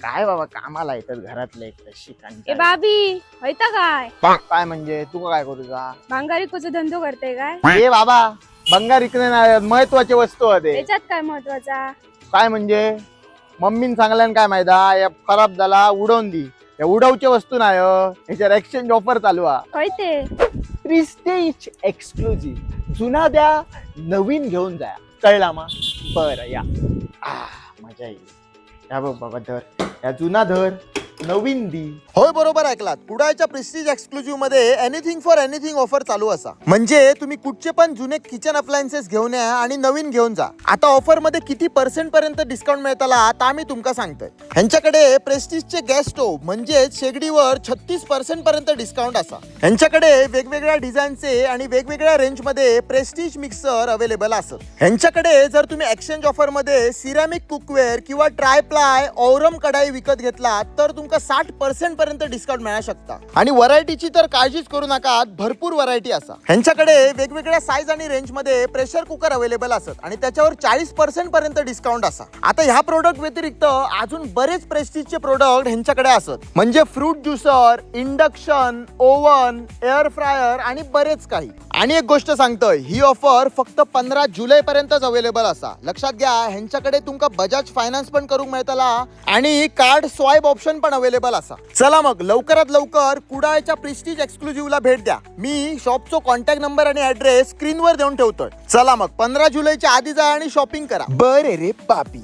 काय बाबा कामाला येतात घरातले एक तशी ए कंटाळी. बाबी होता काय काय म्हणजे तू काय करू जा भांगारीकोचा धंदो करते काय ए बाबा भंगार इकडे नाही महत्वाची वस्तू होते त्याच्यात काय महत्वाचा काय म्हणजे मम्मीन सांगल्यान काय माहिती या खराब झाला उडवून दी या उडवची वस्तू नाही याच्यावर एक्सचेंज ऑफर चालू आहे होय ते प्रिस्टेज एक्सक्लुझिव्ह जुना द्या नवीन घेऊन जा कळला मा बरं या मजा येईल या बघ बाबा धर या जुना धर नवीन दी होय बरोबर ऐकलात. कुडाळच्या प्रेस्टिज एक्सक्लुझिव्ह मध्ये एनिथिंग फॉर एनिथिंग ऑफर चालू असा. म्हणजे तुम्ही कुठचे पण जुने किचन अप्लायन्सेस घेऊन या आणि नवीन घेऊन जा. आता ऑफर मध्ये किती पर्सेंट पर्यंत डिस्काउंट मिळताला आता मी तुमका सांगतोय. ह्यांच्याकडे प्रेस्टिजचे गॅस स्टोव म्हणजे शेगडीवर 36% पर्यंत डिस्काउंट असा. ह्यांच्याकडे वेगवेगळ्या डिझाईनचे आणि वेगवेगळ्या रेंज मध्ये प्रेस्टिज मिक्सर अवेलेबल असत. ह्यांच्याकडे जर तुम्ही एक्सचेंज ऑफर मध्ये सिरामिक कुकवेअर किंवा ट्राय प्लाय औरम कढाई विकत घेतला तर तुमका 60% पर्यंत डिस्काउंट मिळू शकता. आणि व्हरायटीची तर काळजीच करू नका, भरपूर व्हरायटी असा. ह्यांच्याकडे वेगवेगळ्या साईज आणि रेंज मध्ये प्रेशर कुकर अवेलेबल असत आणि त्याच्यावर 40% पर्यंत डिस्काउंट असा. आता ह्या प्रोडक्ट व्यतिरिक्त अजून बरेच प्रेस्टिजचे प्रोडक्ट ह्यांच्याकडे असत. म्हणजे fruit juicer, induction, oven, air fryer आणि बरेच काही. आणि एक गोष्ट सांगतोय, ही ऑफर फक्त 15 जुलै पर्यंतच अवेलेबल असा. लक्षात घ्या, ह्यांच्याकडे तुमका बजाज फायनान्स पण करून मिळताला आणि कार्ड स्वाईप ऑप्शन पण अवेलेबल असा. चला मग लवकरात लवकर कुडाळच्या प्रेस्टिज एक्सक्लुझिव्हला भेट द्या. मी शॉपचा कॉन्टॅक्ट नंबर आणि ऍड्रेस स्क्रीनवर देऊन ठेवतोय. चला मग 15 जुलैच्या आधी जा आणि शॉपिंग करा. बरे रे पापी.